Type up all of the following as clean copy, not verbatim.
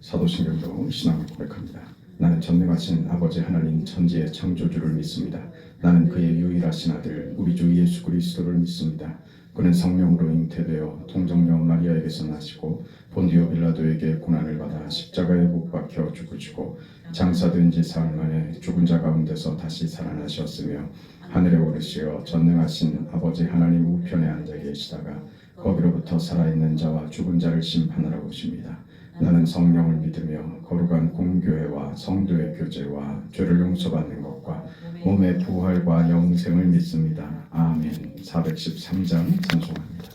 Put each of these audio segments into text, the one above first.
사도신경도 신앙을 고백합니다. 나는 전능하신 아버지 하나님 천지의 창조주를 믿습니다. 나는 그의 유일하신 아들 우리 주 예수 그리스도를 믿습니다. 그는 성령으로 잉태되어 동정녀 마리아에게서 나시고 본디오 빌라도에게 고난을 받아 십자가에 못 박혀 죽으시고 장사된 지 사흘 만에 죽은 자 가운데서 다시 살아나셨으며 하늘에 오르시어 전능하신 아버지 하나님 우편에 앉아 계시다가 거기로부터 살아있는 자와 죽은 자를 심판하러 오십니다. 나는 성령을 믿으며 거룩한 공교회와 성도의 교제와 죄를 용서받는 것과 몸의 부활과 영생을 믿습니다. 아멘. 413장 찬송합니다.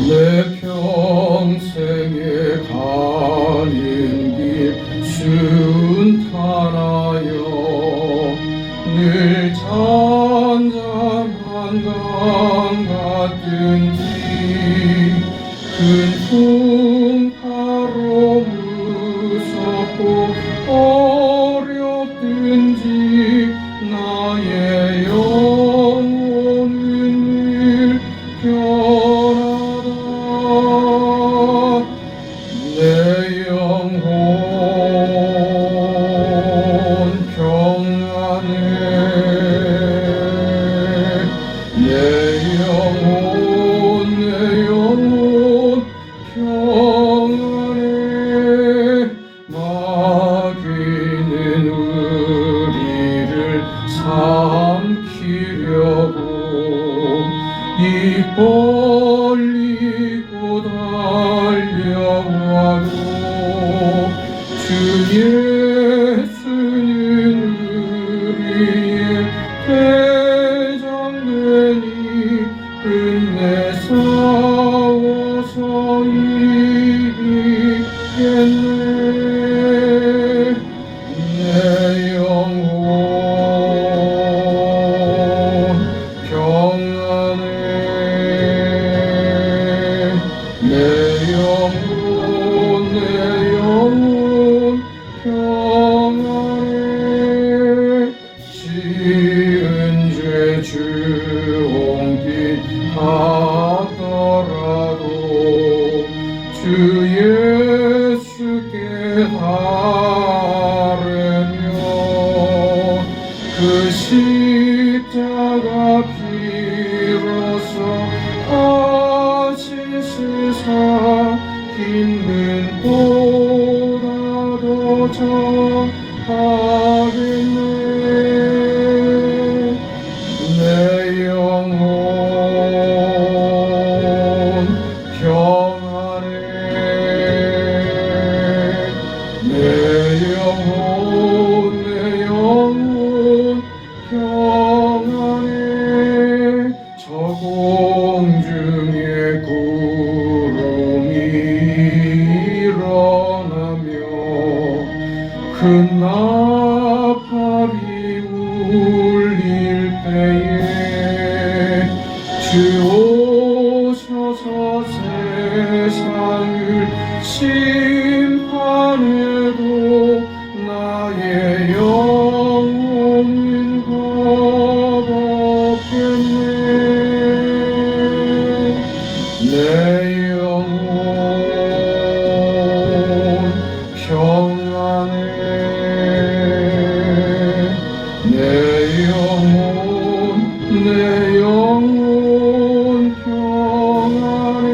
내 평생에 가는 길 순탄하여 늘 잔잔한 강 같든지 큰 풍파로 무섭고 어렵든지 나의 영혼은 늘 편하다. 내 영혼 평안해. 내 영혼 평안해. 마귀는 우리를 삼키려고 입 벌리고 달려와도 주 예수는 우리의 대장되니 끝내 싸워서 이기겠네. 내 영혼 평안해. 내 영혼 평안해. 지은 죄 주홍빛 같더라도 주 예수께 바르며 그 십자가 피로써 하신 세상 기쁨보다도 더하겠네. 내 영혼 평안해. 내 영혼 평안해. 저공중에 구름이 일어나며 큰 나팔이 울릴 때에 주 오셔서 세상을 심판해도 나의 영혼은 겁없겠네. 내 영혼 평안해. 내 영혼 평안해.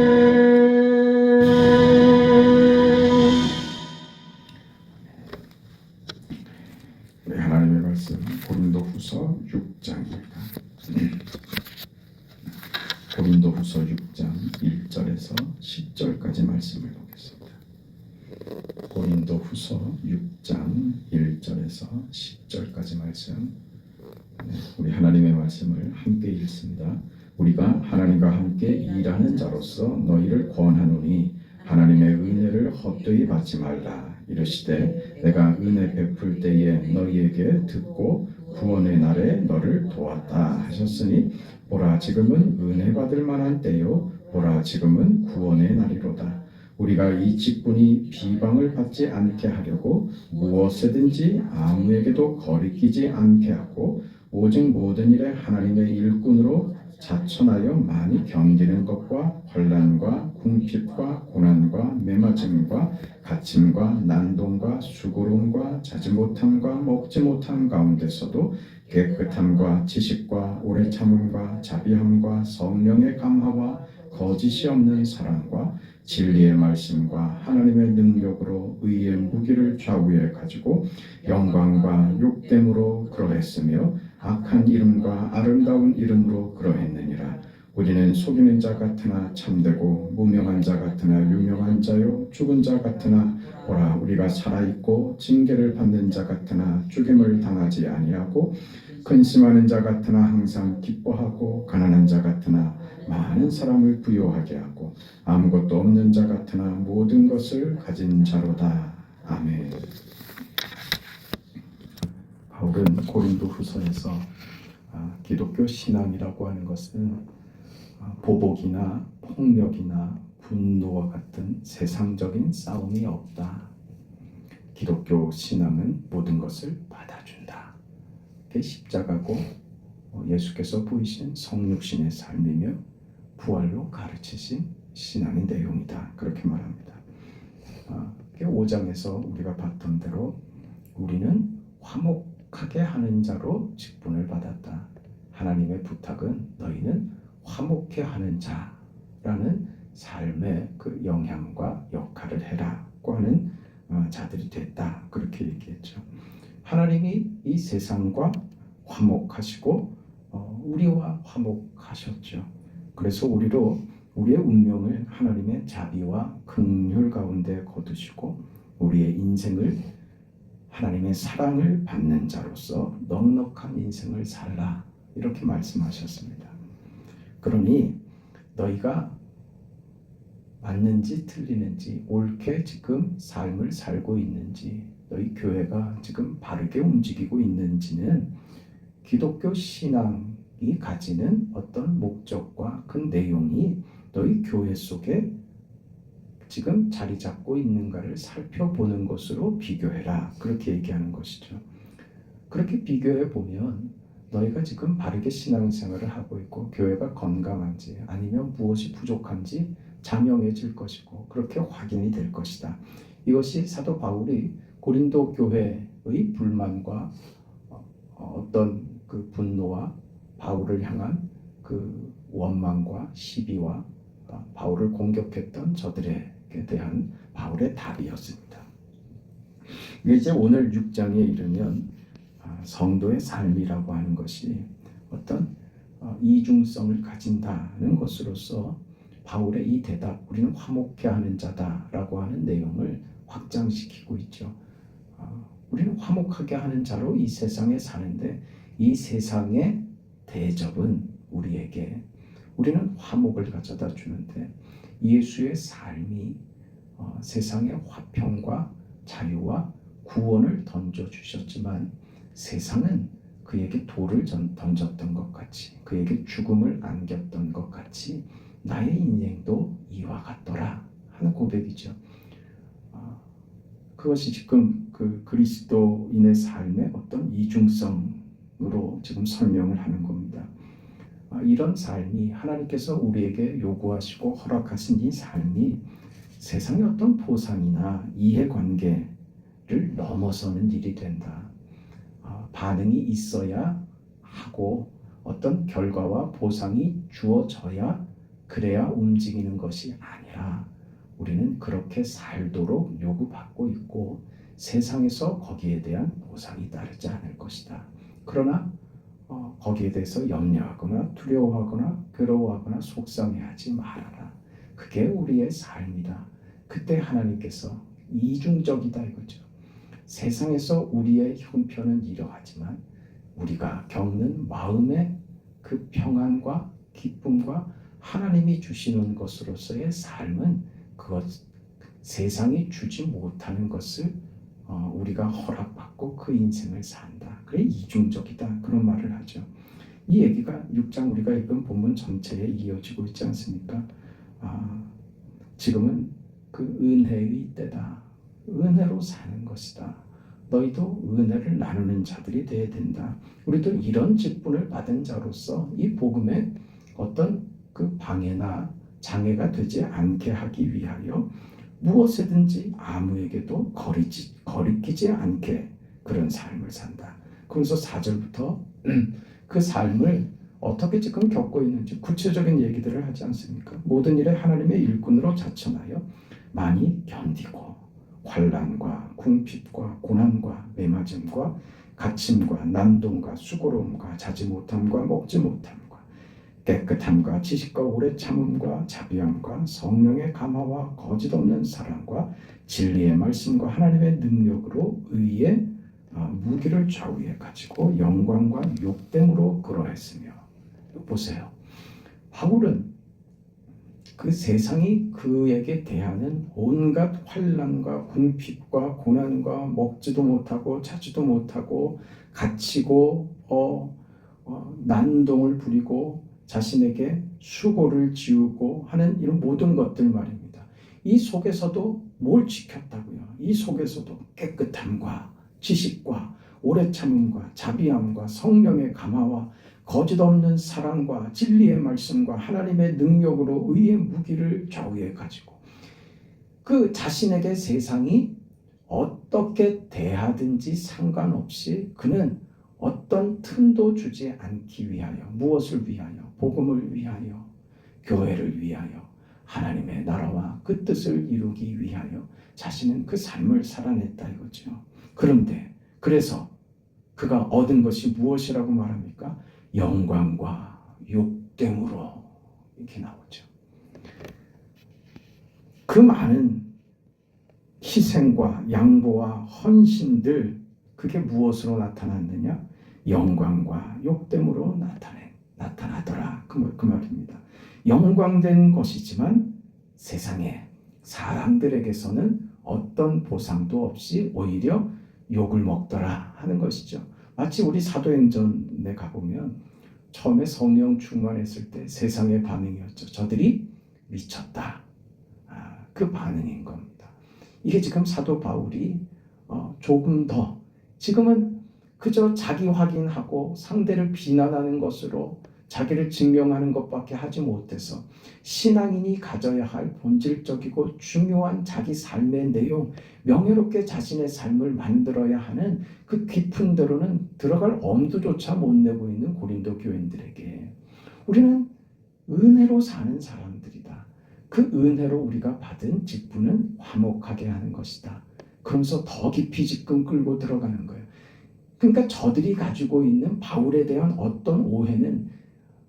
네, 하나님의 말씀 고린도후서 6장입니다. 고린도후서 6장 1절에서 10절까지 말씀을 보겠습니다. 고린도후서 6장 1절에서 10절까지 말씀. 우리 하나님의 말씀을 함께 읽습니다. 우리가 하나님과 함께 일하는 자로서 너희를 권하노니 하나님의 은혜를 헛되이 받지 말라. 이르시되 내가 은혜 베풀 때에 너희에게 듣고 구원의 날에 너를 도왔다 하셨으니 보라 지금은 은혜 받을 만한 때요 보라 지금은 구원의 날이로다. 우리가 이 직분이 비방을 받지 않게 하려고 무엇이든지 아무에게도 거리끼지 않게 하고 오직 모든 일에 하나님의 일꾼으로 자천하여 많이 견디는 것과 환난과 궁핍과 고난과 매맞음과 갇힘과 난동과 수고로움과 자지 못함과 먹지 못함 가운데서도 깨끗함과 지식과 오래 참음과 자비함과 성령의 감화와 거짓이 없는 사랑과 진리의 말씀과 하나님의 능력으로 의의 무기를 좌우에 가지고 영광과 욕됨으로 그러했으며 악한 이름과 아름다운 이름으로 그러했느니라. 우리는 속이는 자 같으나 참되고 무명한 자 같으나 유명한 자요 죽은 자 같으나 보라 우리가 살아있고 징계를 받는 자 같으나 죽임을 당하지 아니하고 근심하는 자 같으나 항상 기뻐하고 가난한 자 같으나 많은 사람을 부요하게 하고 아무것도 없는 자 같으나 모든 것을 가진 자로다. 아멘. 바울은 고린도후서에서 기독교 신앙이라고 하는 것은 보복이나 폭력이나 분노와 같은 세상적인 싸움이 없다. 기독교 신앙은 모든 것을 받아준다. 그게 십자가고 예수께서 보이신 성육신의 삶이며 부활로 가르치신 신앙의 내용이다. 그렇게 말합니다. 5장에서 우리가 봤던 대로 우리는 화목하게 하는 자로 직분을 받았다. 하나님의 부탁은 너희는 화목해 하는 자라는 삶의 그 영향과 역할을 해라고 하는 자들이 됐다. 그렇게 얘기했죠. 하나님이 이 세상과 화목하시고 우리와 화목하셨죠. 그래서 우리의 운명을 하나님의 자비와 긍휼 가운데 거두시고 우리의 인생을 하나님의 사랑을 받는 자로서 넉넉한 인생을 살라 이렇게 말씀하셨습니다. 그러니 너희가 맞는지 틀리는지 옳게 지금 삶을 살고 있는지 너희 교회가 지금 바르게 움직이고 있는지는 기독교 신앙이 가지는 어떤 목적과 그 내용이 너희 교회 속에 지금 자리 잡고 있는가를 살펴보는 것으로 비교해라. 그렇게 얘기하는 것이죠. 그렇게 비교해 보면 너희가 지금 바르게 신앙생활을 하고 있고 교회가 건강한지 아니면 무엇이 부족한지 자명해질 것이고 그렇게 확인이 될 것이다. 이것이 사도 바울이 고린도 교회의 불만과 어떤 그 분노와 바울을 향한 그 원망과 시비와 바울을 공격했던 저들에게 대한 바울의 답이었습니다. 이제 오늘 6장에 이르면 성도의 삶이라고 하는 것이 어떤 이중성을 가진다는 것으로서 바울의 이 대답, 우리는 화목해 하는 자다라고 하는 내용을 확장시키고 있죠. 우리는 화목하게 하는 자로 이 세상에 사는데 이 세상의 대접은 우리는 화목을 가져다 주는데 예수의 삶이 세상에 화평과 자유와 구원을 던져주셨지만 세상은 그에게 돌을 던졌던 것 같이 그에게 죽음을 안겼던 것 같이 나의 인생도 이와 같더라 하는 고백이죠. 그것이 지금 그 그리스도인의 삶의 어떤 이중성으로 지금 설명을 하는 겁니다. 이런 삶이 하나님께서 우리에게 요구하시고 허락하신 이 삶이 세상의 어떤 보상이나 이해관계를 넘어서는 일이 된다. 반응이 있어야 하고 어떤 결과와 보상이 주어져야 그래야 움직이는 것이 아니라 우리는 그렇게 살도록 요구받고 있고 세상에서 거기에 대한 보상이 따르지 않을 것이다. 그러나 거기에 대해서 염려하거나 두려워하거나 괴로워하거나 속상해하지 말아라. 그게 우리의 삶이다. 그때 하나님께서 이중적이다 이거죠. 세상에서 우리의 형편은 이러하지만 우리가 겪는 마음의 그 평안과 기쁨과 하나님이 주시는 것으로서의 삶은 그것 세상이 주지 못하는 것을 우리가 허락받고 그 인생을 산다. 그래 이중적이다 그런 말을 하죠. 이 얘기가 6장 우리가 읽은 본문 전체에 이어지고 있지 않습니까? 지금은 그 은혜의 때다. 은혜로 사는 것이다. 너희도 은혜를 나누는 자들이 되어야 된다. 우리도 이런 직분을 받은 자로서 이 복음에 어떤 그 방해나 장애가 되지 않게 하기 위하여 무엇이든지 아무에게도 거리끼지 않게 그런 삶을 산다. 그래서 4절부터 그 삶을 어떻게 지금 겪고 있는지 구체적인 얘기들을 하지 않습니까? 모든 일에 하나님의 일꾼으로 자천하여 많이 견디고 환난과 궁핍과 고난과 매맞음과 갇힘과 난동과 수고로움과 자지 못함과 먹지 못함과 깨끗함과 지식과 오래 참음과 자비함과 성령의 감화와 거짓 없는 사랑과 진리의 말씀과 하나님의 능력으로 의의 무기를 좌우에 가지고 영광과 욕됨으로 그러했으며. 보세요. 바울은 그 세상이 그에게 대하는 온갖 환난과 궁핍과 고난과 먹지도 못하고 자지도 못하고 갇히고 난동을 부리고 자신에게 수고를 지우고 하는 이런 모든 것들 말입니다. 이 속에서도 뭘 지켰다고요? 이 속에서도 깨끗함과 지식과 오래 참음과 자비함과 성령의 감화와 거짓 없는 사랑과 진리의 말씀과 하나님의 능력으로 의의 무기를 좌우에 가지고 그 자신에게 세상이 어떻게 대하든지 상관없이 그는 어떤 틈도 주지 않기 위하여 무엇을 위하여? 복음을 위하여, 교회를 위하여, 하나님의 나라와 그 뜻을 이루기 위하여 자신은 그 삶을 살아냈다 이거죠. 그런데 그래서 그가 얻은 것이 무엇이라고 말합니까? 영광과 욕됨으로 이렇게 나오죠. 그 많은 희생과 양보와 헌신들 그게 무엇으로 나타났느냐? 영광과 욕됨으로 나타나더라. 그 말입니다. 영광된 것이지만 세상에 사람들에게서는 어떤 보상도 없이 오히려 욕을 먹더라 하는 것이죠. 마치 우리 사도행전에 가보면 처음에 성령 충만했을 때 세상의 반응이었죠. 저들이 미쳤다. 그 반응인 겁니다. 이게 지금 사도 바울이 조금 더 지금은 그저 자기 확인하고 상대를 비난하는 것으로 자기를 증명하는 것밖에 하지 못해서 신앙인이 가져야 할 본질적이고 중요한 자기 삶의 내용, 명예롭게 자신의 삶을 만들어야 하는 그 깊은 데로는 들어갈 엄두조차 못 내고 있는 고린도 교인들에게 우리는 은혜로 사는 사람들이다. 그 은혜로 우리가 받은 직분은 화목하게 하는 것이다. 그러면서 더 깊이 지금 끌고 들어가는 거예요. 그러니까 저들이 가지고 있는 바울에 대한 어떤 오해는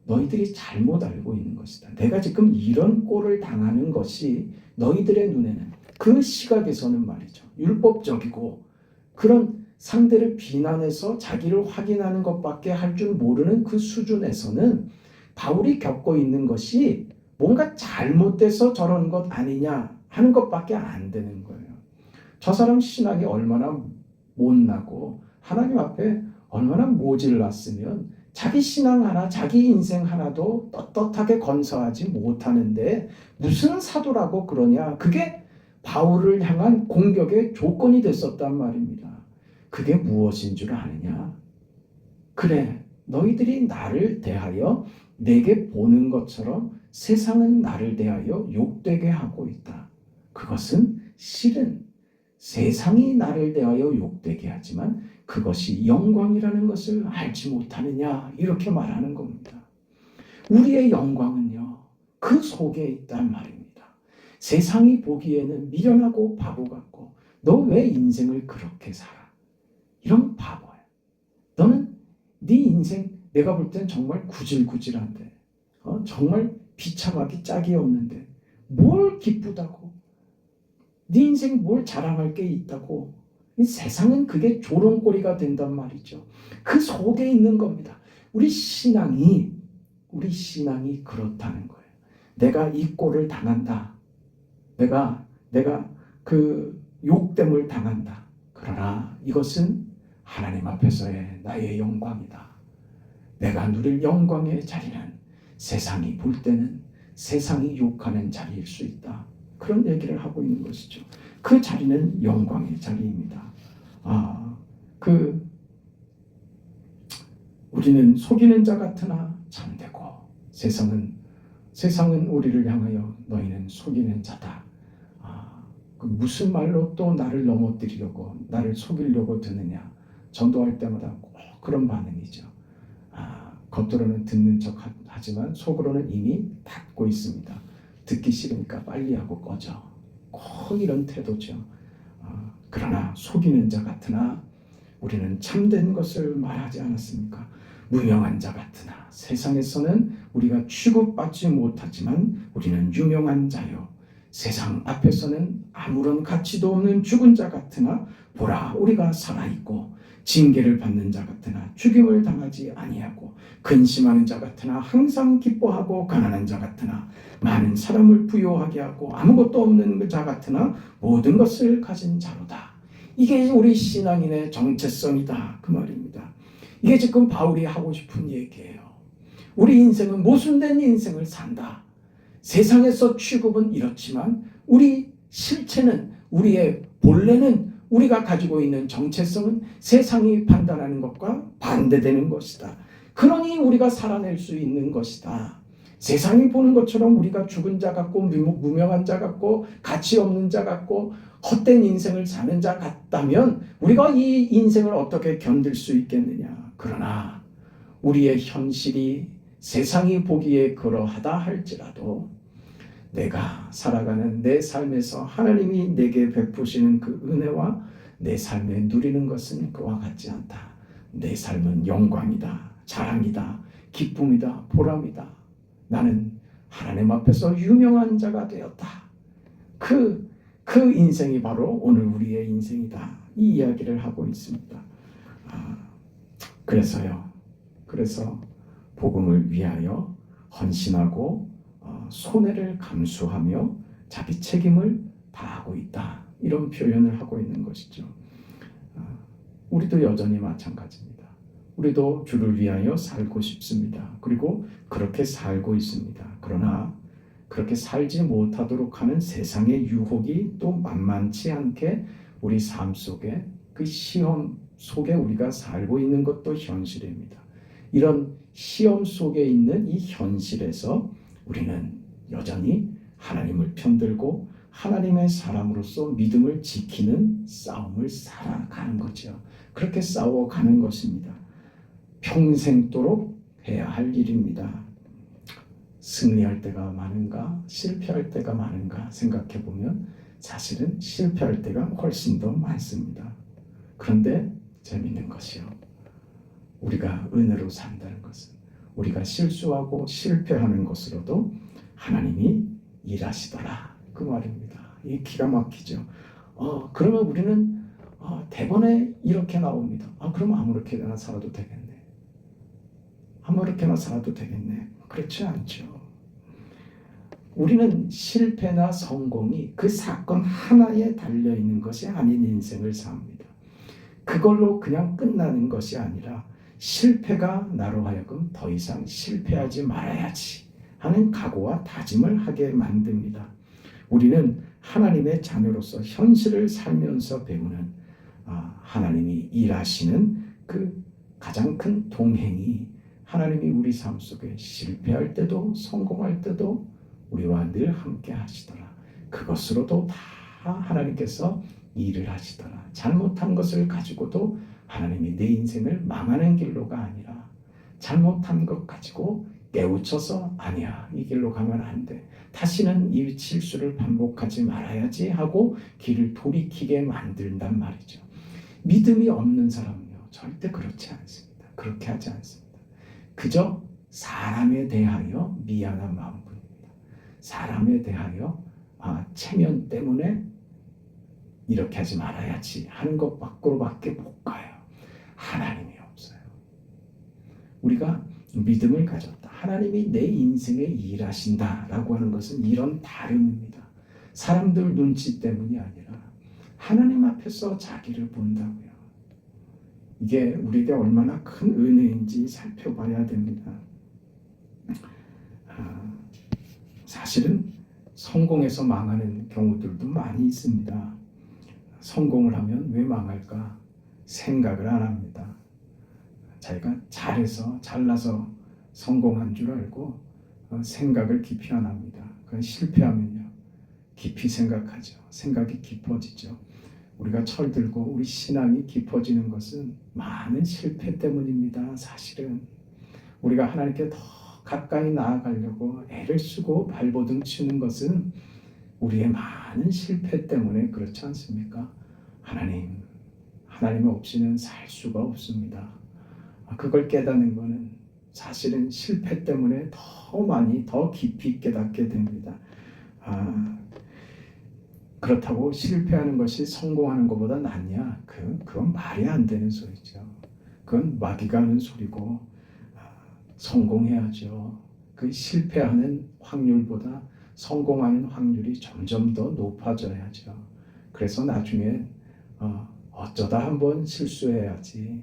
너희들이 잘못 알고 있는 것이다. 내가 지금 이런 꼴을 당하는 것이 너희들의 눈에는 그 시각에서는 말이죠. 율법적이고 그런 상대를 비난해서 자기를 확인하는 것밖에 할 줄 모르는 그 수준에서는 바울이 겪고 있는 것이 뭔가 잘못돼서 저런 것 아니냐 하는 것밖에 안 되는 거예요. 저 사람 신앙이 얼마나 못나고 하나님 앞에 얼마나 모질랐으면 자기 신앙 하나, 자기 인생 하나도 떳떳하게 건설하지 못하는데 무슨 사도라고 그러냐. 그게 바울을 향한 공격의 조건이 됐었단 말입니다. 그게 무엇인 줄 아느냐. 그래, 너희들이 나를 대하여 내게 보는 것처럼 세상은 나를 대하여 욕되게 하고 있다. 그것은 실은 세상이 나를 대하여 욕되게 하지만 그것이 영광이라는 것을 알지 못하느냐 이렇게 말하는 겁니다. 우리의 영광은요 그 속에 있단 말입니다. 세상이 보기에는 미련하고 바보 같고 너 왜 인생을 그렇게 살아? 이런 바보야. 너는 네 인생 내가 볼 땐 정말 구질구질한데 정말 비참하기 짝이 없는데 뭘 기쁘다고 네 인생 뭘 자랑할 게 있다고 이 세상은 그게 조롱거리가 된단 말이죠. 그 속에 있는 겁니다. 우리 신앙이 그렇다는 거예요. 내가 이 꼴을 당한다. 내가 그 욕됨을 당한다. 그러나 이것은 하나님 앞에서의 나의 영광이다. 내가 누릴 영광의 자리는 세상이 볼 때는 세상이 욕하는 자리일 수 있다. 그런 얘기를 하고 있는 것이죠. 그 자리는 영광의 자리입니다. 우리는 속이는 자 같으나 참되고 세상은 우리를 향하여 너희는 속이는 자다. 무슨 말로 또 나를 넘어뜨리려고 나를 속이려고 드느냐. 전도할 때마다 꼭 그런 반응이죠. 겉으로는 듣는 척 하지만 속으로는 이미 닫고 있습니다. 듣기 싫으니까 빨리 하고 꺼져. 꼭 이런 태도죠. 그러나 속이는 자 같으나 우리는 참된 것을 말하지 않았습니까? 무명한 자 같으나 세상에서는 우리가 취급받지 못하지만 우리는 유명한 자요. 세상 앞에서는 아무런 가치도 없는 죽은 자 같으나 보라 우리가 살아있고 징계를 받는 자 같으나 죽임을 당하지 아니하고 근심하는 자 같으나 항상 기뻐하고 가난한 자 같으나 많은 사람을 부요하게 하고 아무것도 없는 자 같으나 모든 것을 가진 자로다. 이게 우리 신앙인의 정체성이다 그 말입니다. 이게 지금 바울이 하고 싶은 얘기예요. 우리 인생은 모순된 인생을 산다. 세상에서 취급은 이렇지만 우리 실체는 우리의 본래는 우리가 가지고 있는 정체성은 세상이 판단하는 것과 반대되는 것이다. 그러니 우리가 살아낼 수 있는 것이다. 세상이 보는 것처럼 우리가 죽은 자 같고 무명한 자 같고 가치 없는 자 같고 헛된 인생을 사는 자 같다면 우리가 이 인생을 어떻게 견딜 수 있겠느냐. 그러나 우리의 현실이 세상이 보기에 그러하다 할지라도 내가 살아가는 내 삶에서 하나님이 내게 베푸시는 그 은혜와 내 삶에 누리는 것은 그와 같지 않다. 내 삶은 영광이다, 자랑이다, 기쁨이다, 보람이다. 나는 하나님 앞에서 유명한 자가 되었다. 그 인생이 바로 오늘 우리의 인생이다. 이 이야기를 하고 있습니다. 그래서 복음을 위하여 헌신하고 손해를 감수하며 자기 책임을 다하고 있다. 이런 표현을 하고 있는 것이죠. 우리도 여전히 마찬가지입니다. 우리도 주를 위하여 살고 싶습니다. 그리고 그렇게 살고 있습니다. 그러나 그렇게 살지 못하도록 하는 세상의 유혹이 또 만만치 않게 우리 삶 속에 그 시험 속에 우리가 살고 있는 것도 현실입니다. 이런 시험 속에 있는 이 현실에서 우리는 여전히 하나님을 편들고 하나님의 사람으로서 믿음을 지키는 싸움을 살아가는 거죠. 그렇게 싸워가는 것입니다. 평생도록 해야 할 일입니다. 승리할 때가 많은가 실패할 때가 많은가 생각해 보면 사실은 실패할 때가 훨씬 더 많습니다. 그런데 재밌는 것이요. 우리가 은혜로 산다는 것은 우리가 실수하고 실패하는 것으로도 하나님이 일하시더라 그 말입니다. 이 기가 막히죠. 그러면 우리는 대번에 이렇게 나옵니다. 그러면 아무렇게나 살아도 되겠네. 아무렇게나 살아도 되겠네. 그렇지 않죠. 우리는 실패나 성공이 그 사건 하나에 달려있는 것이 아닌 인생을 삽니다. 그걸로 그냥 끝나는 것이 아니라 실패가 나로 하여금 더 이상 실패하지 말아야지 하는 각오와 다짐을 하게 만듭니다. 우리는 하나님의 자녀로서 현실을 살면서 배우는 하나님이 일하시는 그 가장 큰 동행이 하나님이 우리 삶 속에 실패할 때도 성공할 때도 우리와 늘 함께 하시더라. 그것으로도 다 하나님께서 일을 하시더라. 잘못한 것을 가지고도 하나님이 내 인생을 망하는 길로가 아니라 잘못한 것 가지고 깨우쳐서 아니야 이 길로 가면 안 돼. 다시는 이 실수를 반복하지 말아야지 하고 길을 돌이키게 만든단 말이죠. 믿음이 없는 사람은요 절대 그렇지 않습니다. 그렇게 하지 않습니다. 그저 사람에 대하여 미안한 마음뿐입니다. 사람에 대하여 체면 때문에 이렇게 하지 말아야지 하는 것 밖으로밖에 못 가요. 하나님이 없어요. 우리가 믿음을 가졌다. 하나님이 내 인생에 일하신다라고 하는 것은 이런 다름입니다. 사람들 눈치 때문이 아니라 하나님 앞에서 자기를 본다고요. 이게 우리에게 얼마나 큰 은혜인지 살펴봐야 됩니다. 사실은 성공해서 망하는 경우들도 많이 있습니다. 성공을 하면 왜 망할까? 생각을 안 합니다. 자기가 잘나서 성공한 줄 알고 생각을 깊이 안 합니다. 그건 실패하면요, 깊이 생각하죠. 생각이 깊어지죠. 우리가 철들고 우리 신앙이 깊어지는 것은 많은 실패 때문입니다. 사실은 우리가 하나님께 더 가까이 나아가려고 애를 쓰고 발버둥 치는 것은 우리의 많은 실패 때문에 그렇지 않습니까? 하나님 없이는 살 수가 없습니다. 그걸 깨닫는 것은 사실은 실패 때문에 더 깊이 깨닫게 됩니다. 그렇다고 실패하는 것이 성공하는 것보다 낫냐? 그건 말이 안 되는 소리죠. 그건 마귀가 하는 소리고, 성공해야죠. 그 실패하는 확률보다 성공하는 확률이 점점 더 높아져야죠. 그래서 나중에 어쩌다 한번 실수해야지.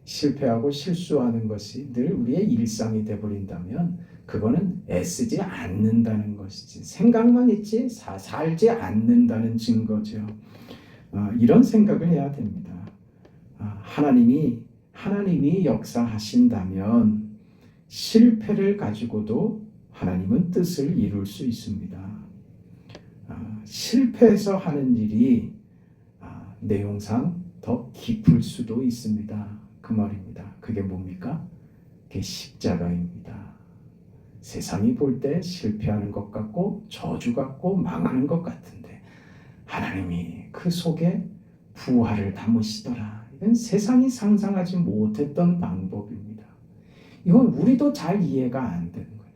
실패하고 실수하는 것이 늘 우리의 일상이 되어버린다면 그거는 애쓰지 않는다는 것이지, 생각만 있지 살지 않는다는 증거죠. 이런 생각을 해야 됩니다. 하나님이 역사하신다면 실패를 가지고도 하나님은 뜻을 이룰 수 있습니다. 실패해서 하는 일이 내용상 더 깊을 수도 있습니다. 그 말입니다. 그게 뭡니까? 그게 십자가입니다. 세상이 볼 때 실패하는 것 같고 저주 같고 망하는 것 같은데 하나님이 그 속에 부활을 담으시더라. 이건 세상이 상상하지 못했던 방법입니다. 이건 우리도 잘 이해가 안 되는 거예요.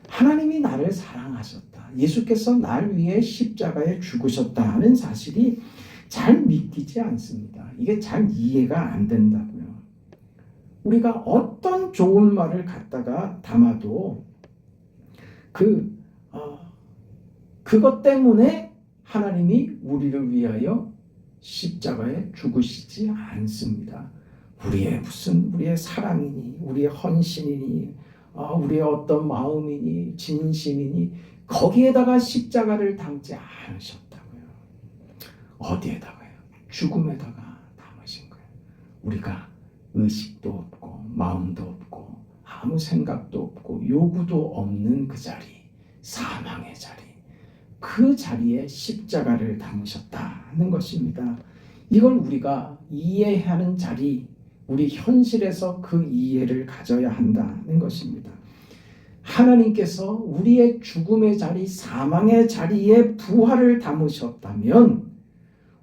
하나님이 나를 사랑하셨다, 예수께서 날 위해 십자가에 죽으셨다 하는 사실이 잘 믿기지 않습니다. 이게 잘 이해가 안 된다고요. 우리가 어떤 좋은 말을 갖다가 담아도 그것 때문에 하나님이 우리를 위하여 십자가에 죽으시지 않습니다. 우리의 사랑이니, 우리의 헌신이니, 우리의 어떤 마음이니, 진심이니, 거기에다가 십자가를 담지 않으셨다고요. 어디에다가요? 죽음에다가 담으신 거예요. 우리가 의식도 없고 마음도 없고 아무 생각도 없고 요구도 없는 그 자리, 사망의 자리, 그 자리에 십자가를 담으셨다는 것입니다. 이걸 우리가 이해하는 자리, 우리 현실에서 그 이해를 가져야 한다는 것입니다. 하나님께서 우리의 죽음의 자리, 사망의 자리에 부활을 담으셨다면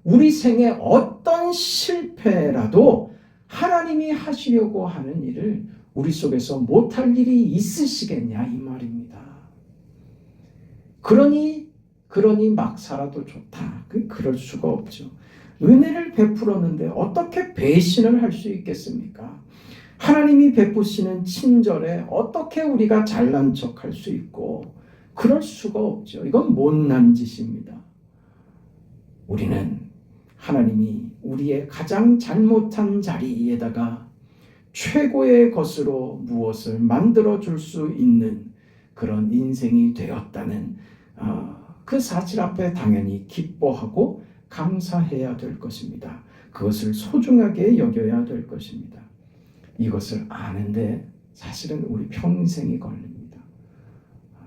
우리 생에 어떤 실패라도 하나님이 하시려고 하는 일을 우리 속에서 못할 일이 있으시겠냐 이 말입니다. 그러니 막 살아도 좋다. 그럴 수가 없죠. 은혜를 베풀었는데 어떻게 배신을 할 수 있겠습니까? 하나님이 베푸시는 친절에 어떻게 우리가 잘난 척할 수 있고, 그럴 수가 없죠. 이건 못난 짓입니다. 우리는 하나님이 우리의 가장 잘못한 자리에다가 최고의 것으로 무엇을 만들어 줄 수 있는 그런 인생이 되었다는 그 사실 앞에 당연히 기뻐하고 감사해야 될 것입니다. 그것을 소중하게 여겨야 될 것입니다. 이것을 아는데 사실은 우리 평생이 걸립니다.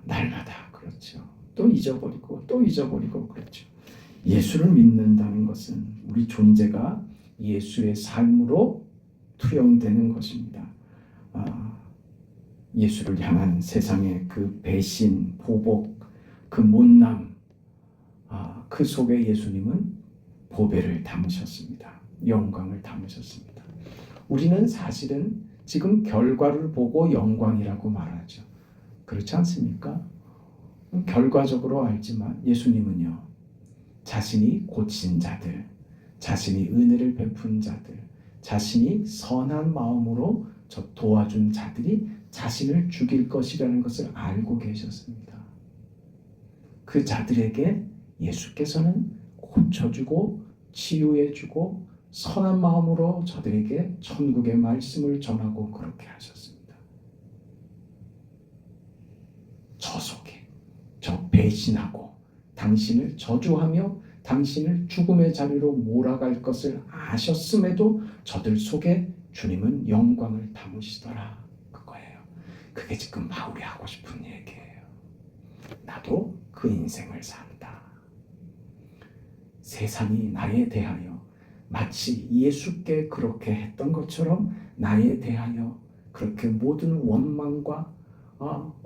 날마다 그렇죠. 또 잊어버리고 또 잊어버리고 그렇죠. 예수를 믿는다는 것은 우리 존재가 예수의 삶으로 투영되는 것입니다. 예수를 향한 세상의 그 배신, 보복, 그 못남, 그 속에 예수님은 보배를 담으셨습니다. 영광을 담으셨습니다. 우리는 사실은 지금 결과를 보고 영광이라고 말하죠. 그렇지 않습니까? 결과적으로 알지만 예수님은요, 자신이 고친 자들, 자신이 은혜를 베푼 자들, 자신이 선한 마음으로 도와준 자들이 자신을 죽일 것이라는 것을 알고 계셨습니다. 그 자들에게 예수께서는 고쳐주고 치유해주고 선한 마음으로 저들에게 천국의 말씀을 전하고 그렇게 하셨습니다. 저 속에 저 배신하고 당신을 저주하며 당신을 죽음의 자리로 몰아갈 것을 아셨음에도 저들 속에 주님은 영광을 담으시더라. 그거예요. 그게 지금 바울이 하고 싶은 얘기예요. 나도 그 인생을 산다. 세상이 나에 대하여 마치 예수께 그렇게 했던 것처럼 나에 대하여 그렇게 모든 원망과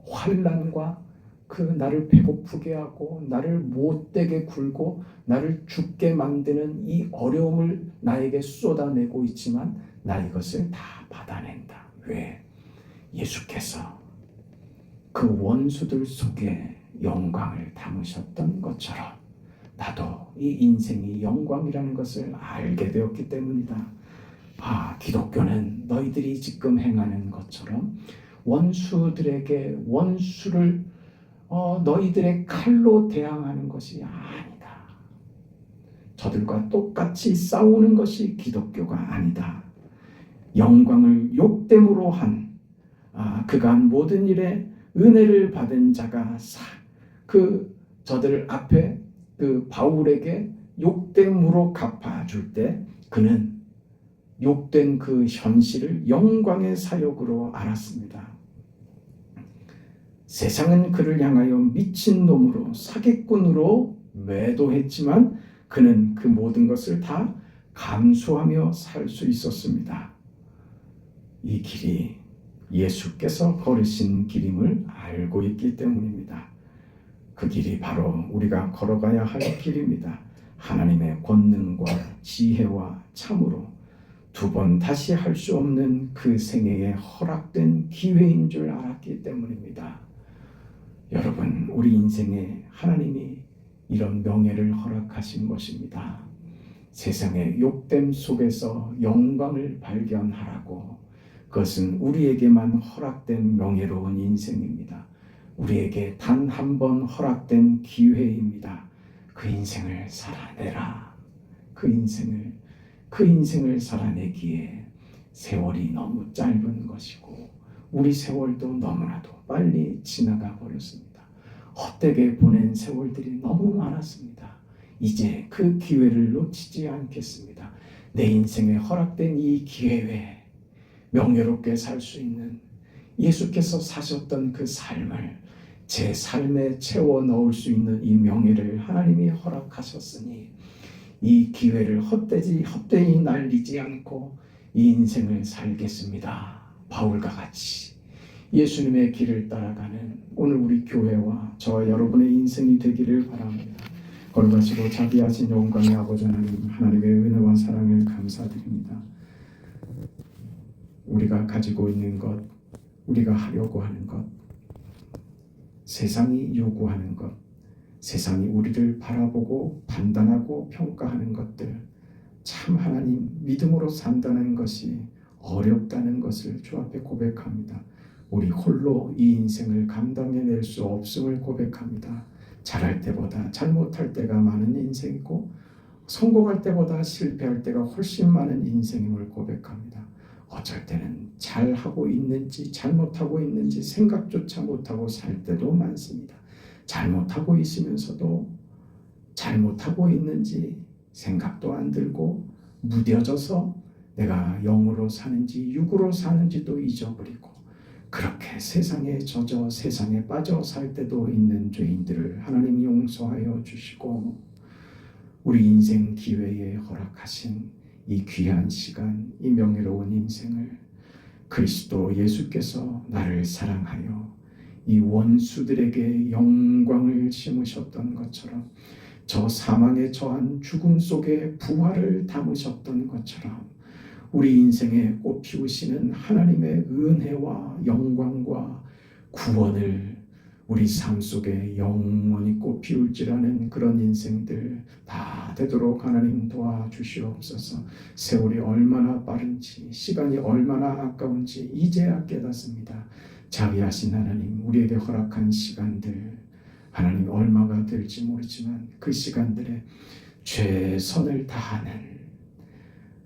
환난과 그 나를 배고프게 하고 나를 못되게 굴고 나를 죽게 만드는 이 어려움을 나에게 쏟아내고 있지만 나 이것을 다 받아낸다. 왜? 예수께서 그 원수들 속에 영광을 담으셨던 것처럼 나도 이 인생이 영광이라는 것을 알게 되었기 때문이다. 기독교는 너희들이 지금 행하는 것처럼 원수들에게 원수를 너희들의 칼로 대항하는 것이 아니다. 저들과 똑같이 싸우는 것이 기독교가 아니다. 영광을 욕됨으로 한 그간 모든 일에 은혜를 받은 자가 저들 앞에 그 바울에게 욕됨으로 갚아줄 때 그는 욕된 그 현실을 영광의 사역으로 알았습니다. 세상은 그를 향하여 미친놈으로 사기꾼으로 매도했지만 그는 그 모든 것을 다 감수하며 살 수 있었습니다. 이 길이 예수께서 걸으신 길임을 알고 있기 때문입니다. 그 길이 바로 우리가 걸어가야 할 길입니다. 하나님의 권능과 지혜와 참으로 두 번 다시 할 수 없는 그 생애에 허락된 기회인 줄 알았기 때문입니다. 여러분, 우리 인생에 하나님이 이런 명예를 허락하신 것입니다. 세상의 욕됨 속에서 영광을 발견하라고. 그것은 우리에게만 허락된 명예로운 인생입니다. 우리에게 단 한 번 허락된 기회입니다. 그 인생을 살아내라. 그 인생을 살아내기에 세월이 너무 짧은 것이고 우리 세월도 너무나도 빨리 지나가 버렸습니다. 헛되게 보낸 세월들이 너무 많았습니다. 이제 그 기회를 놓치지 않겠습니다. 내 인생에 허락된 이 기회에 명예롭게 살 수 있는 예수께서 사셨던 그 삶을 제 삶에 채워 넣을 수 있는 이 명예를 하나님이 허락하셨으니 이 기회를 헛되이 날리지 않고 이 인생을 살겠습니다. 바울과 같이 예수님의 길을 따라가는 오늘 우리 교회와 저와 여러분의 인생이 되기를 바랍니다. 걸어가시고 자비하신 영광의 아버지 하나님의 은혜와 사랑을 감사드립니다. 우리가 가지고 있는 것, 우리가 하려고 하는 것, 세상이 요구하는 것, 세상이 우리를 바라보고 판단하고 평가하는 것들, 참 하나님 믿음으로 산다는 것이 어렵다는 것을 주 앞에 고백합니다. 우리 홀로 이 인생을 감당해낼 수 없음을 고백합니다. 잘할 때보다 잘못할 때가 많은 인생이고 성공할 때보다 실패할 때가 훨씬 많은 인생임을 고백합니다. 어쩔 때는 잘하고 있는지 잘못하고 있는지 생각조차 못하고 살 때도 많습니다. 잘못하고 있으면서도 잘못하고 있는지 생각도 안 들고 무뎌져서 내가 영으로 사는지 육으로 사는지도 잊어버리고 그렇게 세상에 젖어 세상에 빠져 살 때도 있는 죄인들을 하나님 용서하여 주시고 우리 인생 기회에 허락하신 이 귀한 시간, 이 명예로운 인생을 그리스도 예수께서 나를 사랑하여 이 원수들에게 영광을 심으셨던 것처럼 저 사망에 처한 죽음 속에 부활을 담으셨던 것처럼 우리 인생에 꽃피우시는 하나님의 은혜와 영광과 구원을 우리 삶 속에 영원히 꽃피울지라는 그런 인생들 다 되도록 하나님 도와주시옵소서. 세월이 얼마나 빠른지 시간이 얼마나 아까운지 이제야 깨닫습니다. 자비하신 하나님, 우리에게 허락한 시간들 하나님 얼마가 될지 모르지만 그 시간들에 최선을 다하는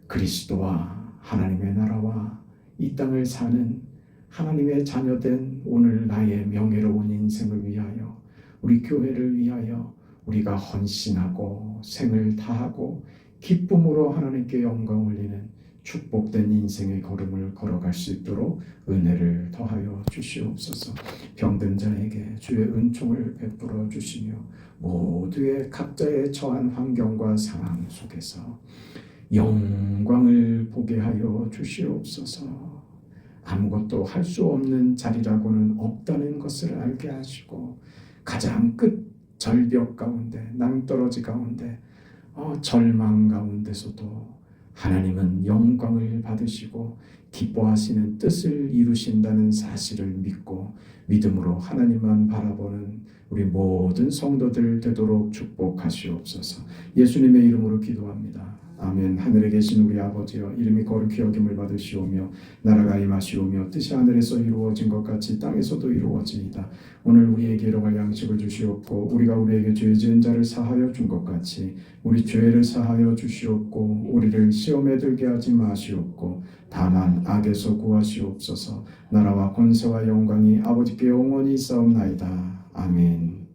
그리스도와 하나님의 나라와 이 땅을 사는 하나님의 자녀된 오늘 나의 명예로운 인생을 위하여, 우리 교회를 위하여 우리가 헌신하고 생을 다하고 기쁨으로 하나님께 영광 올리는 축복된 인생의 걸음을 걸어갈 수 있도록 은혜를 더하여 주시옵소서. 병든 자에게 주의 은총을 베풀어 주시며 모두의 각자의 처한 환경과 상황 속에서 영광을 보게 하여 주시옵소서. 아무것도 할 수 없는 자리라고는 없다는 것을 알게 하시고 가장 끝 절벽 가운데, 낭떠러지 가운데, 절망 가운데서도 하나님은 영광을 받으시고 기뻐하시는 뜻을 이루신다는 사실을 믿고 믿음으로 하나님만 바라보는 우리 모든 성도들 되도록 축복하시옵소서. 예수님의 이름으로 기도합니다. 아멘. 하늘에 계신 우리 아버지여, 이름이 거룩히 여김을 받으시오며 나라가 임하시오며 뜻이 하늘에서 이루어진 것 같이 땅에서도 이루어지이다. 오늘 우리에게 일용할 양식을 주시옵고 우리가 우리에게 죄 지은 자를 사하여 준 것 같이 우리 죄를 사하여 주시옵고 우리를 시험에 들게 하지 마시옵고 다만 악에서 구하시옵소서. 나라와 권세와 영광이 아버지께 영원히 있사옵나이다. 아멘.